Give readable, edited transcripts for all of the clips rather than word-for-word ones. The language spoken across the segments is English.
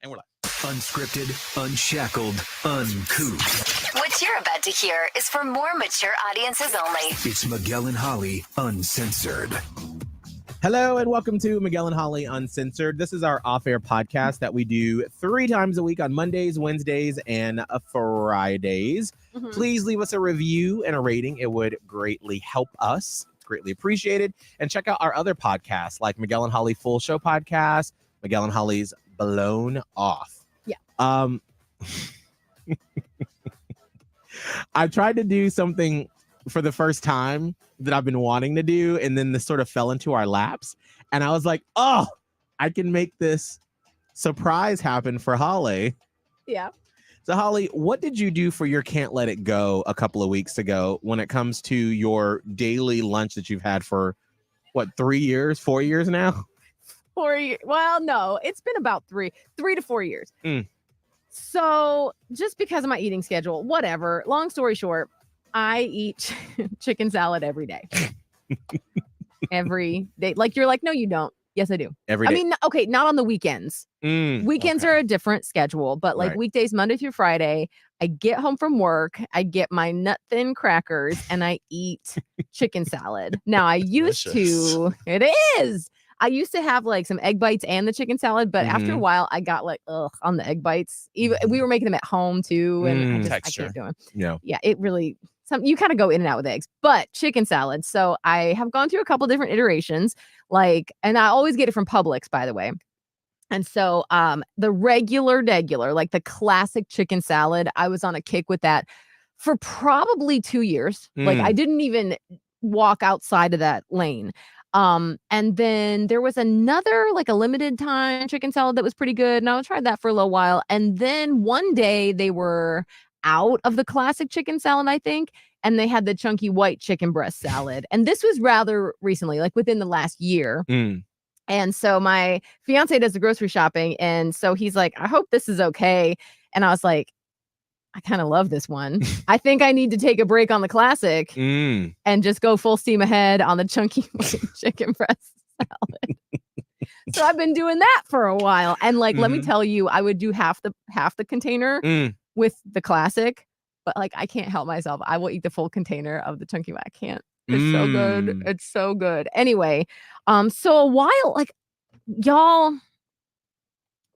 And we're like, Unscripted, unshackled, uncouth. What you're about to hear is for more mature audiences only. It's Miguel and Holly, Uncensored. Hello and welcome to Miguel and Holly Uncensored. This is our off-air podcast that we do 3 times a week on Mondays, Wednesdays, and Fridays. Mm-hmm. Please leave us a review and a rating. It would greatly help us. It's greatly appreciated. And check out our other podcasts like Miguel and Holly Full Show Podcast, Miguel and Holly's Blown Off. Yeah. I tried to do something for the first time that I've been wanting to do, and then this sort of fell into our laps, and I was like, oh, I can make this surprise happen for Holly. Yeah. So Holly, what did you do for your Can't Let It Go a couple of weeks ago when it comes to your daily lunch that you've had for, 4 years now? 4 years. Well, no, it's been about 3 to 4 years. So just because of my eating schedule, whatever, long story short, I eat chicken salad every day. Every day. Like, you're like, no, you don't. Yes, I do. Every day. I mean, okay, not on the weekends. Weekends are a different schedule, but like weekdays, Monday through Friday, I get home from work, I get my nut thin crackers, and I eat chicken salad. Now, I used to have like some egg bites and the chicken salad, but after a while, I got like, on the egg bites. Even we were making them at home too, and I can't do them. Yeah, it really. You kind of go in and out with eggs, but chicken salad. So I have gone through a couple different iterations, and I always get it from Publix, by the way. And so the regular, like the classic chicken salad, I was on a kick with that for probably 2 years. Like I didn't even walk outside of that lane. And then there was another, like a limited time chicken salad that was pretty good. And I tried that for a little while. And then one day they were out of the classic chicken salad, I think, and they had the chunky white chicken breast salad. And this was rather recently, like within the last year. And so my fiance does the grocery shopping, and so he's like, I hope this is okay. And I was like, I kind of love this one. I think I need to take a break on the classic and just go full steam ahead on the chunky white chicken breast salad. So I've been doing that for a while, and like, let me tell you, I would do half the container with the classic, but like I can't help myself. I will eat the full container of the chunky one. I can't. It's so good. It's so good. Anyway, so a while, like, y'all,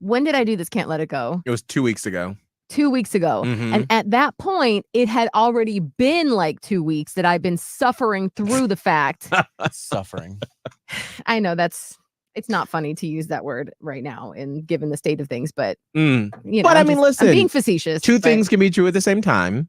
when did I do this Can't Let It Go? It was 2 weeks ago. 2 weeks ago. And at that point, it had already been like 2 weeks that I've been suffering through the fact. suffering. I know it's not funny to use that word right now and given the state of things, but you know, but I mean, listen, I'm being facetious. Two things can be true at the same time.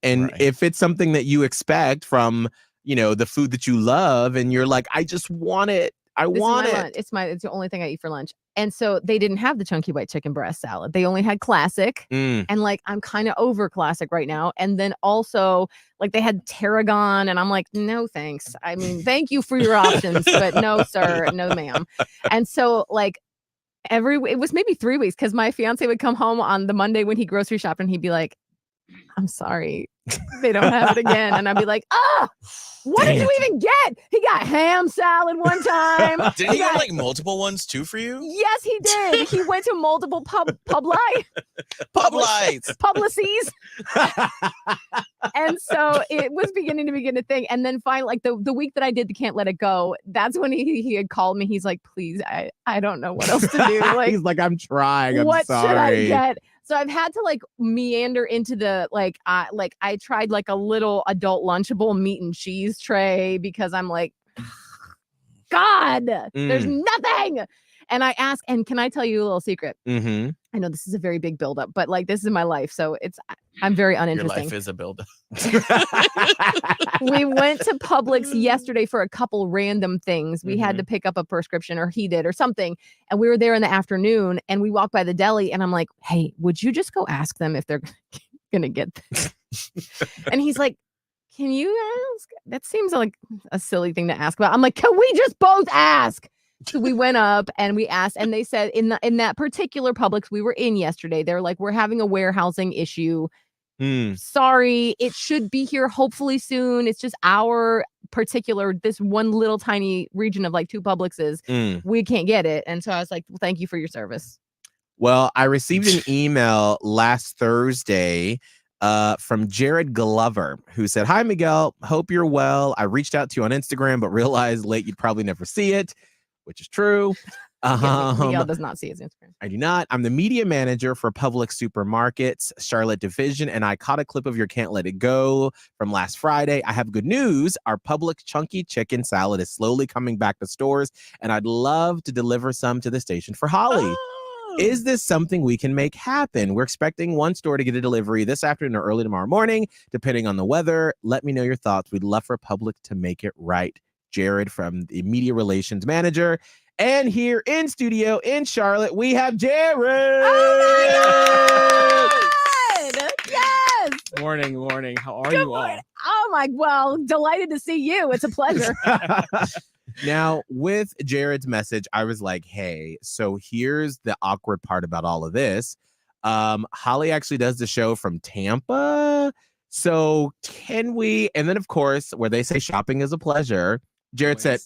And if it's something that you expect from, the food that you love, and you're like, I just want it. I want it. It's the only thing I eat for lunch. And so they didn't have the chunky white chicken breast salad. They only had classic. And like, I'm kind of over classic right now. And then also like they had tarragon, and I'm like, no, thanks. I mean, thank you for your options, but no, sir, no, ma'am. And so like it was maybe 3 weeks, because my fiance would come home on the Monday when he grocery shopped, and he'd be like, I'm sorry, they don't have it again. And I'd be like, what did you even get? He got ham salad one time. Did he get like multiple ones too for you? Yes, he did. He went to multiple Publicis. And so it was beginning to begin a thing. And then finally, like the week that I did the Can't Let It Go, that's when he had called me. He's like, please, I don't know what else to do. Like, he's like, I'm trying. What sorry. should I get? So I've had to like meander into the I tried like a little adult Lunchable meat and cheese tray, because I'm like, God, there's nothing. And I asked, and can I tell you a little secret? I know this is a very big buildup, but like, this is my life. So I'm very uninteresting. Your life is a buildup. We went to Publix yesterday for a couple random things. We had to pick up a prescription, or he did, or something. And we were there in the afternoon, and we walked by the deli, and I'm like, hey, would you just go ask them if they're going to get this? And he's like, can you ask? That seems like a silly thing to ask about. I'm like, can we just both ask? So we went up and we asked, and they said in that particular Publix we were in yesterday, they're like, we're having a warehousing issue. Sorry, it should be here hopefully soon. It's just our particular, this one little tiny region of like 2 Publixes. We can't get it. And so I was like, well, thank you for your service. Well, I received an email last Thursday from Jared Glover, who said, "Hi, Miguel. Hope you're well. I reached out to you on Instagram, but realized late you'd probably never see it," which is true. Miguel does not see his Instagram. I do not. I'm the media manager for Publix Supermarkets, Charlotte Division, and I caught a clip of your Can't Let It Go from last Friday. I have good news. Our Publix Chunky Chicken Salad is slowly coming back to stores, and I'd love to deliver some to the station for Holly. Is this something we can make happen? We're expecting one store to get a delivery this afternoon or early tomorrow morning, depending on the weather. Let me know your thoughts. We'd love for Publix to make it right. Jared from the Media Relations Manager. And here in studio in Charlotte, we have Jared. Oh my God! Yes. Morning. How are Good you all? morning. Oh my, well, delighted to see you. It's a pleasure. Now, with Jared's message, I was like, hey, so here's the awkward part about all of this. Holly actually does the show from Tampa. So can we? And then, of course, where they say shopping is a pleasure, Jared said,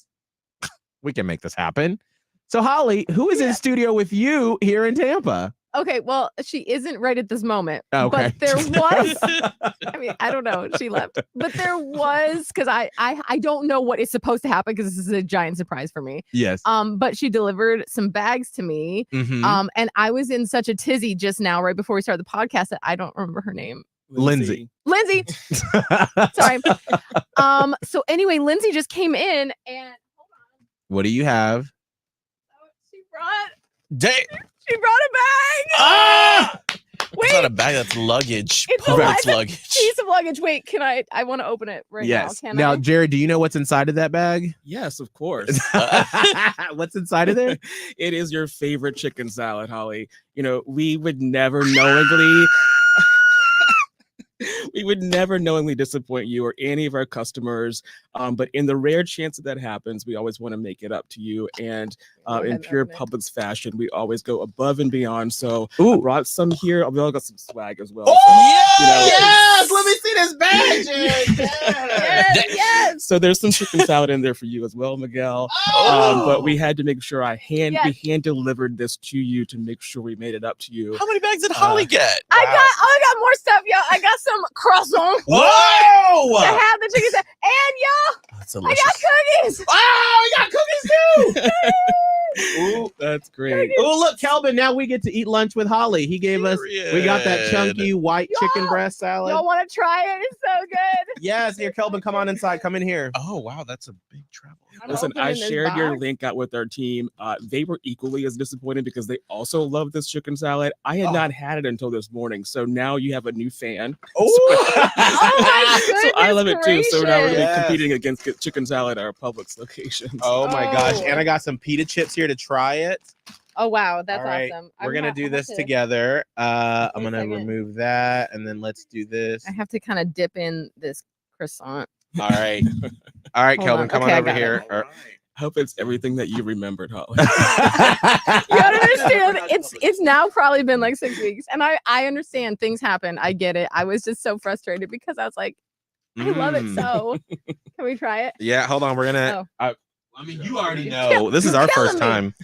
we can make this happen. So, Holly, who is in studio with you here in Tampa? Okay, well, she isn't right at this moment. Okay. But there was, I mean, I don't know. She left. But there was, because I don't know what is supposed to happen because this is a giant surprise for me. Yes. But she delivered some bags to me. Mhm. And I was in such a tizzy just now, right before we started the podcast, that I don't remember her name. Lindsay. Sorry. So anyway, Lindsay just came in and What do you have? she brought Dang. a bag. Ah! Wait, It's not a bag, that's luggage. It's a Publix bag. luggage. piece of luggage. Wait, can I want to open it right Yes. now? Can Now, I? Jared, do you know what's inside of that bag? Yes, of course. What's inside of there? It is your favorite chicken salad, Holly. You know, we would never knowingly disappoint you or any of our customers. But in the rare chance that happens, we always want to make it up to you. And in pure Publix fashion, we always go above and beyond. So I brought some here. We all got some swag as well. Yes! Let me see this bag, Jared. Yes. So there's some chicken salad in there for you as well, Miguel. But we had to make sure we hand delivered this to you to make sure we made it up to you. How many bags did Holly get? I got more stuff, y'all. I got some croissants. Whoa! I have the chicken salad. And y'all, That's I delicious. got cookies. Oh, we got cookies too. Ooh. That's great. Oh, look, Kelvin, now we get to eat lunch with Holly. He gave us, we got that Period. chunky white chicken breast salad. Y'all want to try it? It's so good. Yes, here, Kelvin, come on inside. Come in here. Oh, wow, that's a big travel. I'm Listen, I opening this shared your box. link out with our team. They were equally as disappointed because they also love this chicken salad. I had not had it until this morning. So now you have a new fan. Oh, my So I love it too. So now we're gracious. gonna be competing against chicken salad at our Publix locations. Oh my gosh. Oh. And I got some pita chips here to try it. Oh, wow. That's All right, awesome. we're going to do this together. I'm going to remove that and then let's do this. I have to kind of dip in this croissant. All right. All right, Hold Kelvin, on. come Okay, I on over got it. here. Hope it's everything that you remembered, Holly. You gotta understand, it's now probably been like 6 weeks. And I understand things happen. I get it. I was just so frustrated because I was like, I love it so. Can we try it? Yeah, hold on. We're going to. Oh. I mean, you already You're know. This is you're our killing first me. time.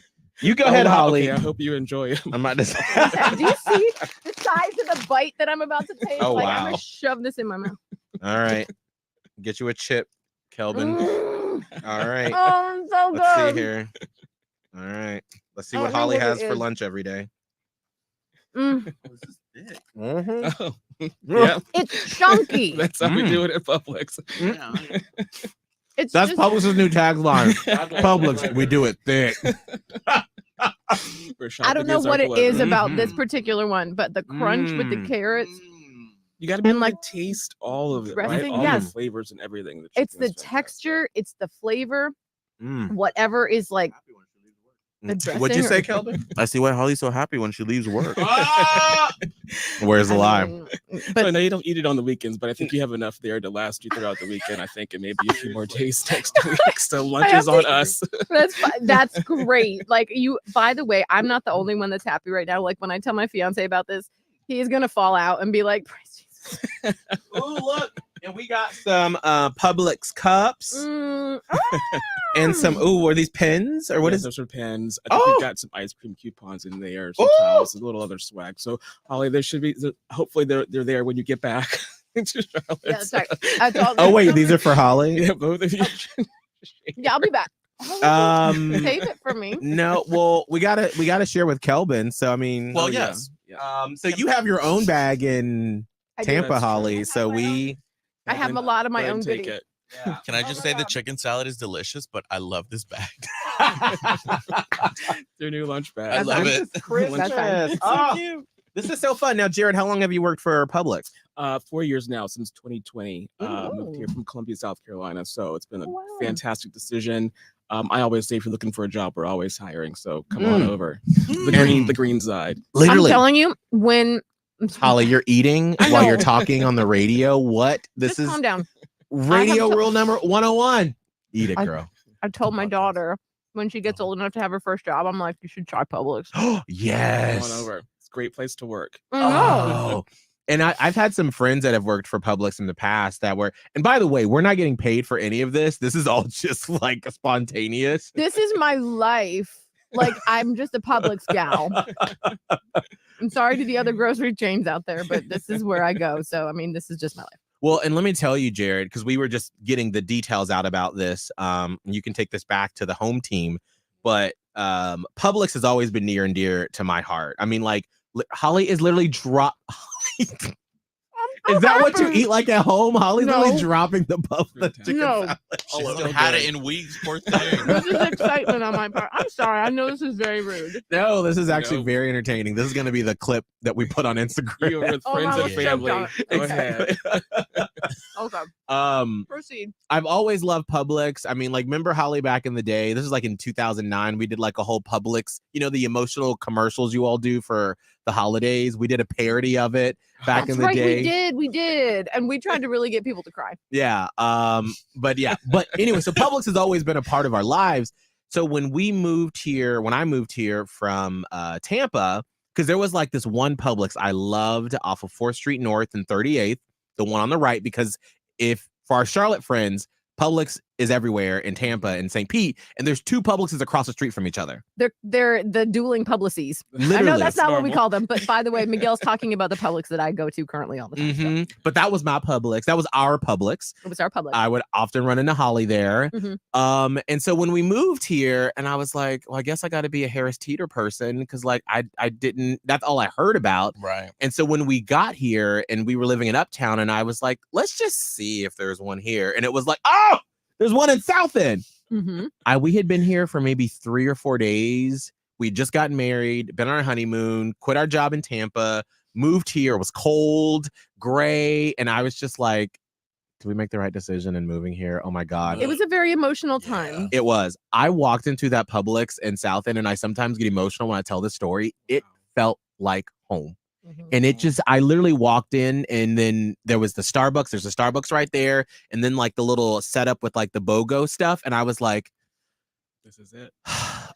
You go Oh, ahead, wow, Holly. okay, I hope you enjoy it. I'm about to say. Do you see the size of the bite that I'm about to take? Oh, I'm wow. gonna shove this in my mouth. All right. Get you a chip, Kelvin. Mm. All right. Oh, it's so good. Let's see here. All right. Let's see I what don't know Holly what it has for is. lunch every day. Mm. Mhm. Oh, yeah, It's chunky. that's how we do it at Publix. It's That's just, Publix's new tagline. Publix, we do it thick. I don't know what it is about this Mhm. particular one, but the crunch with the Mm. carrots, You got to be And, able like, to taste all of it, right? dressing, All yes. the flavors and everything. it's the texture, it's the flavor, Mm. whatever is like the dressing. What'd you say, or- Kelvin? I see why Holly's so happy when she leaves work. Where's the I lie? mean, So I but know you don't eat it on the weekends, but I think you have enough there to last you throughout the weekend. I think, and maybe a few more days next week. So lunch have is on to- us. that's great. Like you, by the way, I'm not the only one that's happy right now. Like when I tell my fiance about this, he is gonna fall out and be like, "Praise Jesus." Oh, look. And we got some Publix cups and some. Ooh, are these pens or what is? Those are pens. I think we've got some ice cream coupons in there, some towels, a little other swag. So Holly, there should be. Hopefully, they're there when you get back to Charlotte. Yeah, sorry. Oh wait, these are for Holly. Yeah, both of you. Yeah, I'll be back. Save it for me. No, well, we gotta share with Kelvin. So I mean, Well, yes. Yeah. so you have your own bag in I do. Tampa, That's true. I So we. I have a lot of my Go ahead own and take goodies. it. Yeah. Can I just say the chicken salad is delicious, but I love this bag. Their new lunch bag. I love it. That's fine. Oh, this is so fun. Now, Jared, how long have you worked for Publix? 4 years now, since 2020. Ooh. Moved here from Columbia, South Carolina. So it's been a Wow. fantastic decision. I always say if you're looking for a job, we're always hiring. So come on over. Mm. The green side. Literally, I'm telling you, when Holly, you're eating I while you're know. talking on the radio. What? This just is calm down. radio to- rule number 101. Eat it, I- girl. I told my daughter when she gets old enough to have her first job, I'm like, you should try Publix. Yes. Come on over. It's a great place to work. I know. Oh. And I've had some friends that have worked for Publix in the past that were, and by the way, we're not getting paid for any of this. This is all just like spontaneous. This is my life. Like, I'm just a Publix gal. I'm sorry to the other grocery chains out there, but this is where I go. So, I mean, this is just my life. Well, and let me tell you, Jared, because we were just getting the details out about this. You can take this back to the home team, but Publix has always been near and dear to my heart. I mean, like, Holly is literally Is that what you eat like at home? Holly's No. literally dropping the chicken No. salad. She Oh, hasn't so had good. it in weeks. Poor thing. This is excitement on my part. I'm sorry. I know this is very rude. No, this is actually No. very entertaining. This is going to be the clip that we put on Instagram. You are with Oh, friends I and was so family. done. Go ahead. Okay. Proceed. I've always loved Publix. I mean, like, remember Holly back in the day? This is like in 2009. We did like a whole Publix, you know, the emotional commercials you all do for the holidays. We did a parody of it back That's in the right. day. We did. And we tried to really get people to cry. Yeah. But anyway, so Publix has always been a part of our lives. So when I moved here from Tampa, because there was like this one Publix I loved off of 4th Street North and 38th, the one on the right, because for our Charlotte friends, Publix is everywhere in Tampa and St. Pete, and there's 2 Publixes across the street from each other. They're the dueling Publices. Literally. I know that's not what we normal. call them, but by the way, Miguel's talking about the Publix that I go to currently all the time. So Mhm. But that was my Publix. That was our Publix. it was our Publix. I would often run into Holly there. Mhm. And so when we moved here, and I was like, well, I guess I got to be a Harris Teeter person because, like, I didn't. That's all I heard about. Right. And so when we got here and we were living in Uptown, and I was like, let's just see if there's one here. And it was like, oh, there's one in South End. Mhm. We had been here for maybe 3 or 4 days. We'd just gotten married, been on our honeymoon, quit our job in Tampa, moved here. It was cold, gray. And I was just like, did we make the right decision in moving here? Oh my God. It was a very emotional time. It was. I walked into that Publix in South End, and I sometimes get emotional when I tell this story. It felt like home. Mhm. And I literally walked in, and then there was the Starbucks. There's a Starbucks right there. And then like the little setup with like the BOGO stuff. And I was like, This is it.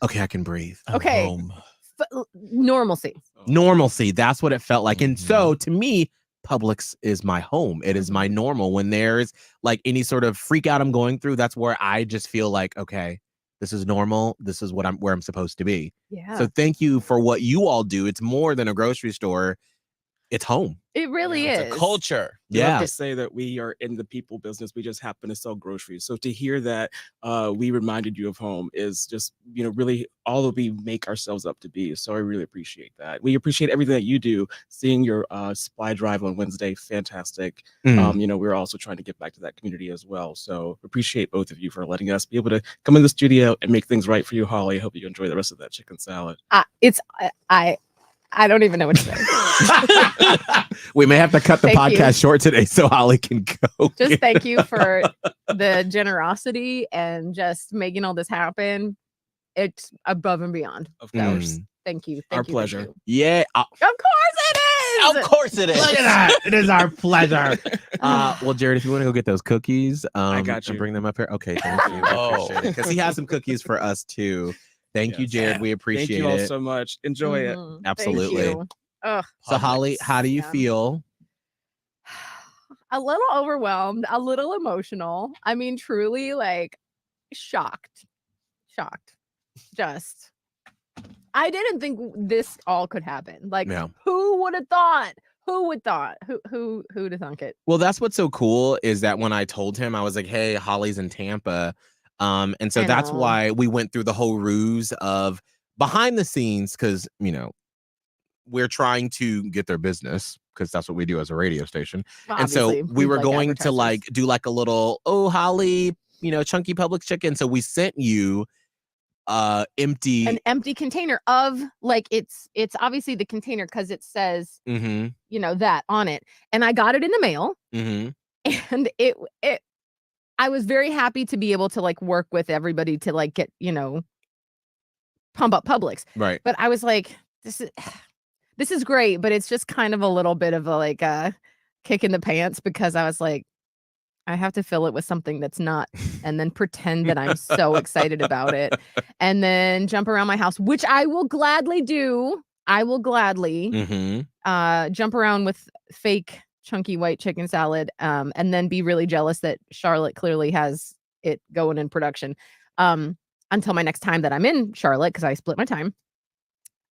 okay, I can breathe. I'm Okay. home. Normalcy. Normalcy. That's what it felt like. And Mhm. so to me, Publix is my home. It is my normal. When there's like any sort of freak out I'm going through, that's where I just feel like, okay, this is normal. This is where I'm supposed to be. Yeah. So thank you for what you all do. It's more than a grocery store. It's home. it really It's is. a culture. We love Yeah. to say that we are in the people business. We just happen to sell groceries. So to hear that we reminded you of home is just, really all that we make ourselves up to be. So I really appreciate that. We appreciate everything that you do. Seeing your supply drive on Wednesday, fantastic. We're also trying to get back to that community as well. So appreciate both of you for letting us be able to come in the studio and make things right for you, Holly. I hope you enjoy the rest of that chicken salad. I don't even know what to say. We may have to cut the Thank you. podcast short today so Holly can go. Just thank you for the generosity and just making all this happen. It's above and beyond. Of Mm. course. Thank you. Our Thank you. pleasure. Thank you. Yeah. Of course it is. Of course it is. Look at that. It is our pleasure. Well, Jared, if you want to go get those cookies, I got you. and bring them up here. Okay, thank you. Oh. Because he has some cookies for us too. Thank you, Yes. Jared. We Thank appreciate you all it. so much. Enjoy it. Mhm. Thank Absolutely. you. Ugh. So, Holly, Publix. how do you Yeah. feel? a little overwhelmed, a little emotional. I mean, truly like shocked. Just, I didn't think this all could happen. Like, who would have thought? Who would thought? Who'd have thunk it? Well, that's what's so cool is that when I told him, I was like, hey, Holly's in Tampa. And so that's why we went through the whole ruse of behind the scenes, because, you know, we're trying to get their business because that's what we do as a radio station. Well, and so we were going to like do like a little, oh, Holly, you know, chunky Publix chicken. So we sent you an empty container of like it's obviously the container because it says you know that on it, and I got it in the mail, and it I was very happy to be able to like work with everybody to like get, you know, pump up Publix, right? But I was like, this is great, but it's just kind of a little bit of a like a kick in the pants because I was like, I have to fill it with something that's not, and then pretend that I'm so excited about it, and then jump around my house, which I will gladly do. I will gladly jump around with fake chunky white chicken salad, and then be really jealous that Charlotte clearly has it going in production until my next time that I'm in Charlotte because I split my time.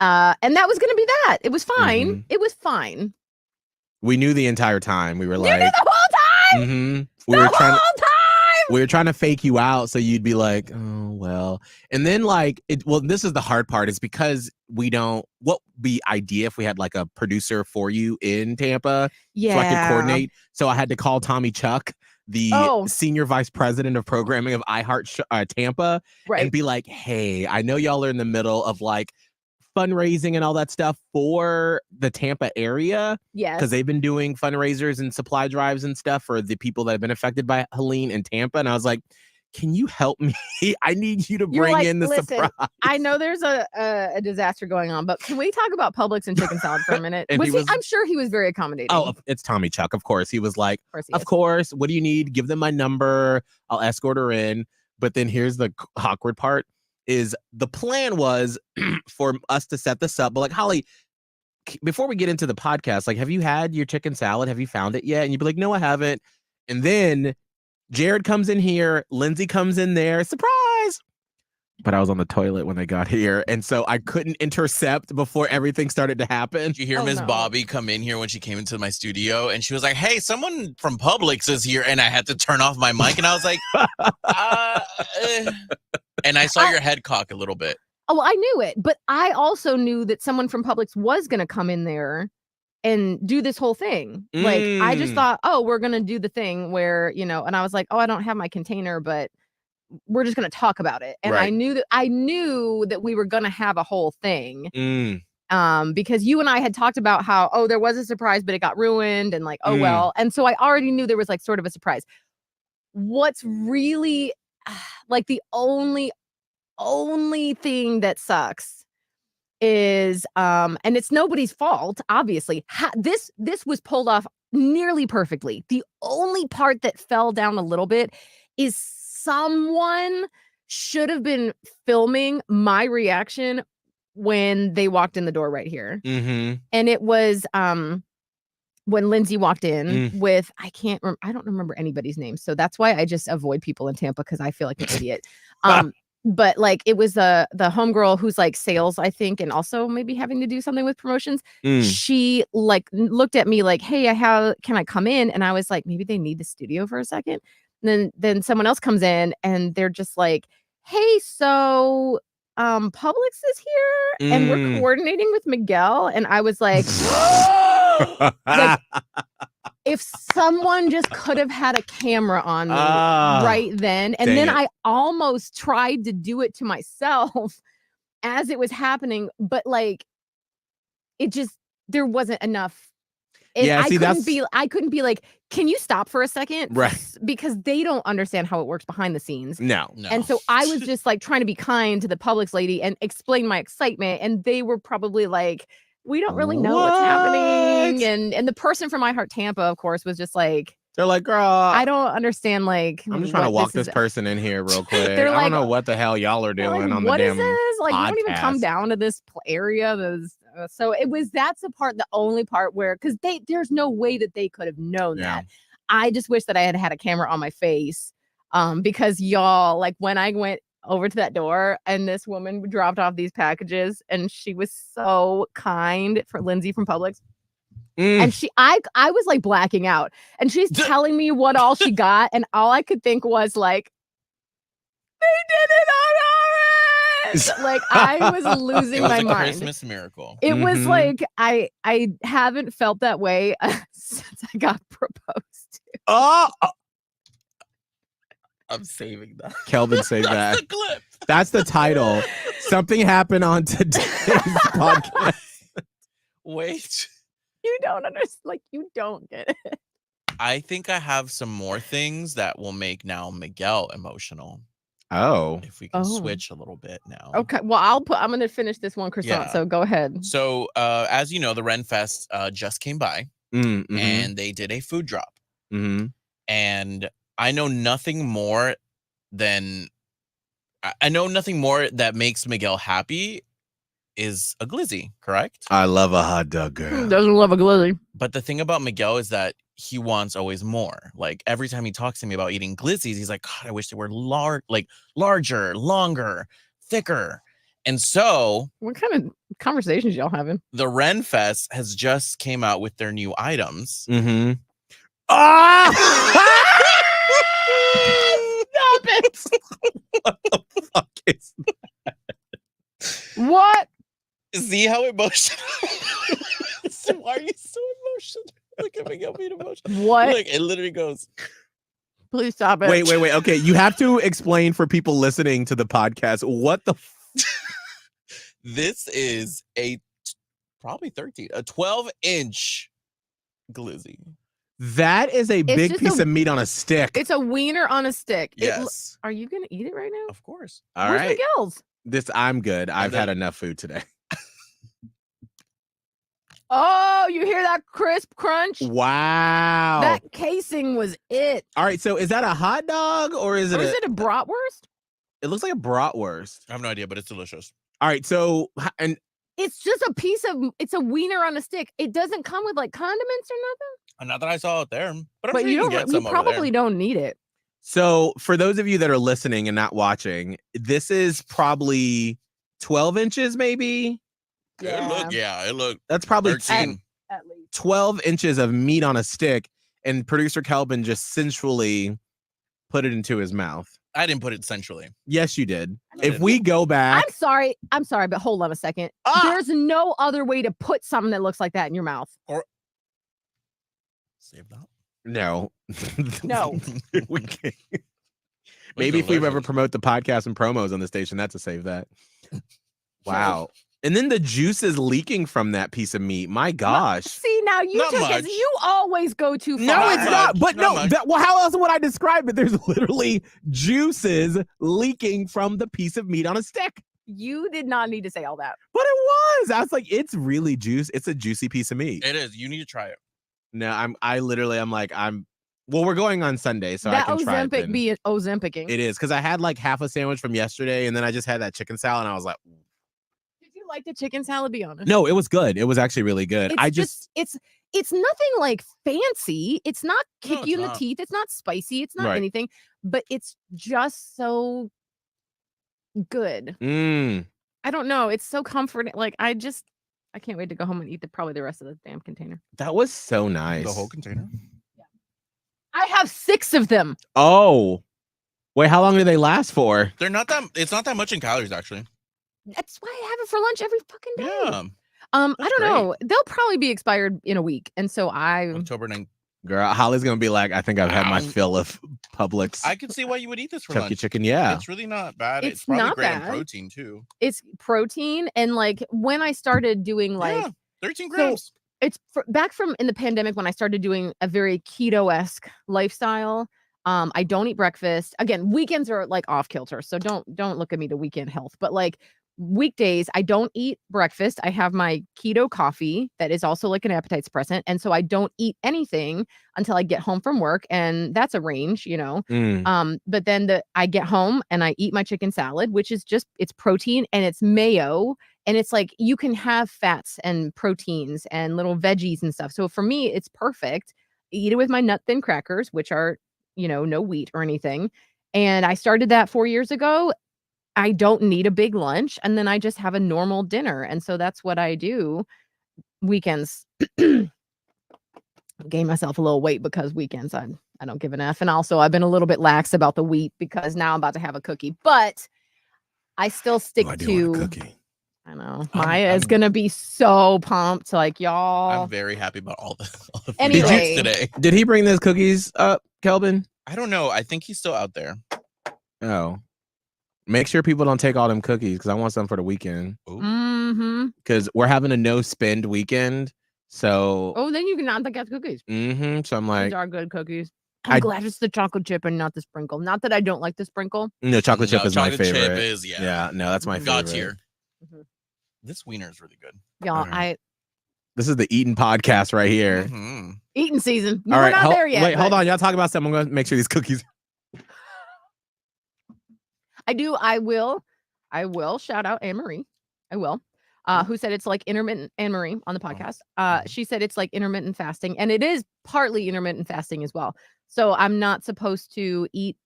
And that was going to be that. It was fine. It was fine. We knew the entire time. We were You like, knew the whole time. We were trying to fake you out so you'd be like, oh well. And then like this is the hard part is because we don't what would be idea if we had like a producer for you in Tampa so I could coordinate. So I had to call Tommy Chuck, the senior vice president of programming of iHeart Tampa, and be like, hey, I know y'all are in the middle of like fundraising and all that stuff for the Tampa area. Yes. Because they've been doing fundraisers and supply drives and stuff for the people that have been affected by Helene in Tampa. And I was like, can you help me? I need you to bring in the surprise. I know there's a disaster going on, but can we talk about Publix and chicken salad for a minute? I'm sure he was very accommodating. Oh, it's Tommy Chuck. Of course. He was like, of course. What do you need? Give them my number. I'll escort her in. But then here's the awkward part. Is the plan was for us to set this up, but like, Holly, before we get into the podcast, like, have you had your chicken salad? Have you found it yet? And you'd be like, no, I haven't. And then Jared comes in here, Lindsay comes in there, surprise. But I was on the toilet when they got here, and so I couldn't intercept before everything started to happen. Did you hear Miss Bobby come in here when she came into my studio, and she was like, hey, someone from Publix is here, and I had to turn off my mic, and I was like, and I saw your head cock a little bit. Oh, I knew it, but I also knew that someone from Publix was going to come in there and do this whole thing. Like, I just thought, oh, we're going to do the thing where, you know, and I was like, oh, I don't have my container, but we're just going to talk about it. And I knew that we were going to have a whole thing. Because you and I had talked about how, oh, there was a surprise, but it got ruined and like, oh, well. And so I already knew there was like sort of a surprise. What's really like the only thing that sucks is, and it's nobody's fault, obviously. This was pulled off nearly perfectly. The only part that fell down a little bit is someone should have been filming my reaction when they walked in the door right here. And it was when Lindsay walked in with, I don't remember anybody's name. So that's why I just avoid people in Tampa because I feel like an idiot. But like it was the homegirl who's like sales, I think, and also maybe having to do something with promotions. She like looked at me like, hey, can I come in? And I was like, maybe they need the studio for a second. And then someone else comes in and they're just like, hey, so Publix is here and we're coordinating with Miguel. And I was like, like if someone just could have had a camera on me right then. And then I almost tried to do it to myself as it was happening. But like, there wasn't enough. I couldn't be like, can you stop for a second? Right. Because they don't understand how it works behind the scenes. No. And so I was just like trying to be kind to the Publix lady and explain my excitement. And they were probably like, we don't really know what's happening. And the person from iHeart Tampa, of course, was just like, they're like, girl, I don't understand. Like, I'm just trying to walk this person in here real quick. I like, don't know what the hell y'all are doing like, on the damn. What is this? Like, podcast. you don't even come down to this area. So that's the only part where, because there's no way that they could have known that. I just wish that I had had a camera on my face. Because y'all, like when I went over to that door and this woman dropped off these packages and she was so kind for Lindsay from Publix. And I was like blacking out and she's telling me what all she got. And all I could think was like, they did it on orange. Like I was losing my mind. Christmas miracle. It was like, I haven't felt that way since I got proposed to. Oh, I'm saving that. Kelvin, save that. That's the clip. That's the title. Something happened on today's podcast. Wait. You don't understand. Like, you don't get it. I think I have some more things that will make now Miguel emotional. Oh. If we can switch a little bit now. Okay. Well, I'm going to finish this one croissant. Yeah. So go ahead. So, as you know, the Ren Fest just came by and they did a food drop. And I know nothing more that makes Miguel happy is a glizzy, correct? I love a hot dog, girl. Doesn't love a glizzy. But the thing about Miguel is that he wants always more. Like every time he talks to me about eating glizzies, he's like, God, I wish they were larger, longer, thicker. And so what kind of conversations y'all having? The Ren Fest has just came out with their new items. Stop it. What the fuck is that? What? See how emotional? Why are you so emotional? Look at Miguel being emotional. What? Like it literally goes. Please stop it. Wait. Okay, you have to explain for people listening to the podcast what the. This is probably 12-inch glizzy. That is a big piece of meat on a stick. It's a wiener on a stick. Yes. Are you gonna eat it right now? Of course. All Where's right. Miguel's? I'm good. I've had enough food today. Oh, you hear that crisp crunch? Wow. That casing was it. All right. So is that a hot dog or is it a bratwurst? It looks like a bratwurst. I have no idea, but it's delicious. All right. So it's just it's a wiener on a stick. It doesn't come with like condiments or nothing. Not that I saw it there, but I'm But sure you can get some over probably there. don't need it. So for those of you that are listening and not watching, this is probably 12 inches, maybe. It looked. That's probably 13. At least 12 inches of meat on a stick, and producer Kelvin just sensually put it into his mouth. I didn't put it centrally. Yes, you did. If we go back, I'm sorry, but hold on a second. There's no other way to put something that looks like that in your mouth. Or save that. No. We can't. Maybe if we ever promote the podcast and promos on the station, that's to save that. Wow. And then the juice is leaking from that piece of meat. My gosh. See, now you always go too far. No, it's not. But Not no, well, how else would I describe it? There's literally juices leaking from the piece of meat on a stick. You did not need to say all that. But it was. I was like, it's really juice. It's a juicy piece of meat. It is. You need to try it. No, well, we're going on Sunday, so I can try it. That Ozempic be Ozempicing. It is, because I had like half a sandwich from yesterday, and then I just had that chicken salad, and I was like, Did you like the chicken salad? Be honest. no, it was good. It was actually really good. It's nothing like fancy. It's not kick you in the not. teeth. It's not spicy. It's not Right. anything. But it's just so good. I don't know. It's so comforting. Like I can't wait to go home and eat probably the rest of the damn container. That was so nice. The whole container. I have 6 of them. Oh, wait, how long do they last for? They're not that. It's not that much in calories, actually. That's why I have it for lunch every fucking day. Yeah. I don't know. They'll probably be expired in a week, and so October 9th. Girl, Holly's gonna be like, I think I've had my fill of Publix. I could see why you would eat this for Chucky lunch. chicken, yeah. It's really not bad. It's It's probably not great bad. in protein too. It's protein, and like when I started doing like 13 grams. it's back from in the pandemic when I started doing a very keto-esque lifestyle. I don't eat breakfast. Again, weekends are like off kilter, so don't look at me to weekend health. But like weekdays, I don't eat breakfast. I have my keto coffee that is also like an appetite suppressant, and so I don't eat anything until I get home from work, and that's a range, you know. But then I get home and I eat my chicken salad, which is just it's protein and it's mayo. And it's like you can have fats and proteins and little veggies and stuff. So for me, it's perfect. eat it with my nut thin crackers, which are, no wheat or anything. And I started that 4 years ago. I don't need a big lunch, and then I just have a normal dinner. And so that's what I do weekends. Gain myself a little weight because weekends I don't give an F. And also I've been a little bit lax about the wheat because now I'm about to have a cookie. But I still stick I do to want a cookie. I know. Maya is gonna be so pumped. Like, y'all. I'm very happy about all the food Anyway. drops today. Did he bring those cookies up, Kelvin? I don't know. I think he's still out there. Oh. Make sure people don't take all them cookies because I want some for the weekend. Mm-hmm. Because we're having a no spend weekend. So Oh, then you can not get cookies. So I'm like, These are good cookies. I'm glad it's the chocolate chip and not the sprinkle. Not that I don't like the sprinkle. no, chocolate chip is my chocolate chip favorite. is, yeah. Yeah, no, that's my God favorite. tier. This wiener is really good. Y'all, This is the eating podcast right here. Mhm. eating season. All We're right, not there yet. Wait, hold but on. Y'all talk about something. I'm going to make sure these cookies. I will shout out Anne Marie. I will. Who said it's like intermittent, Anne Marie on the podcast. She said it's like intermittent fasting, and it is partly intermittent fasting as well. So I'm not supposed to eat.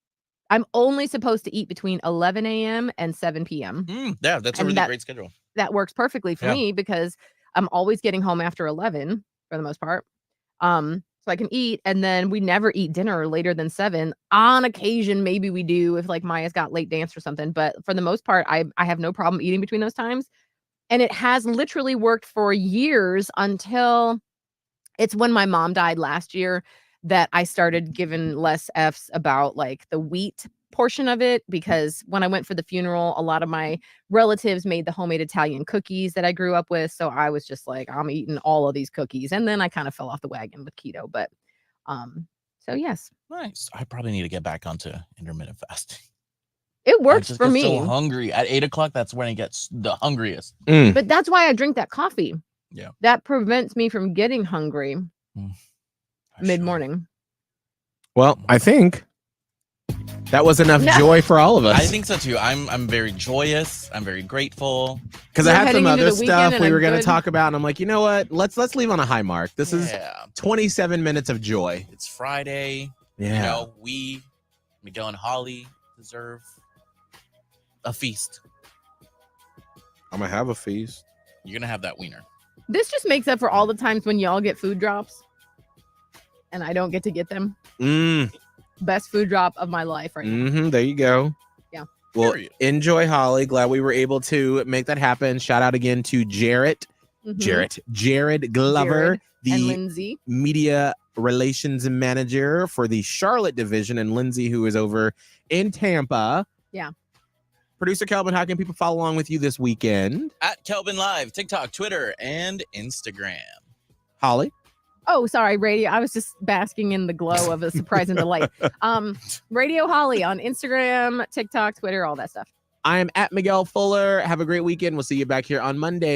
I'm only supposed to eat between 11 a.m. and 7 p.m. Yeah, that's a And really great schedule. That works perfectly for me because I'm always getting home after 11 for the most part. So I can eat, and then we never eat dinner later than 7. On occasion, maybe we do if like Maya's got late dance or something, but for the most part, I have no problem eating between those times. And it has literally worked for years until it's when my mom died last year that I started giving less F's about like the wheat portion of it, because when I went for the funeral, a lot of my relatives made the homemade Italian cookies that I grew up with. So I was just like, I'm eating all of these cookies. And then I kind of fell off the wagon with keto. But so yes. Nice. I probably need to get back onto intermittent fasting. It I works just for get me. so hungry at 8 o'clock. That's when I get the hungriest. But that's why I drink that coffee. Yeah. That prevents me from getting hungry mid-morning. Well, I think that was enough joy for all of us. I think so too. I'm very joyous. I'm very grateful. Because I had some other stuff we were going to good. talk about, and I'm like, you know what? Let's leave on a high mark. This is 27 minutes of joy. It's Friday. Yeah. You know, we, Miguel and Holly, deserve a feast. I'm gonna have a feast. You're gonna have that wiener. This just makes up for all the times when y'all get food drops and I don't get to get them. Best food drop of my life right now. There you go. Yeah. Well, enjoy, Holly. Glad we were able to make that happen. Shout out again to Jared Glover, and the Lindsay, media relations manager for the Charlotte division, and Lindsay, who is over in Tampa. Yeah. Producer Kelvin, how can people follow along with you this weekend? At Kelvin Live, TikTok, Twitter, and Instagram. Holly? Oh, sorry, Radio. I was just basking in the glow of a surprise and delight. Radio Holly on Instagram, TikTok, Twitter, all that stuff. I am at Miguel Fuller. Have a great weekend. We'll see you back here on Monday.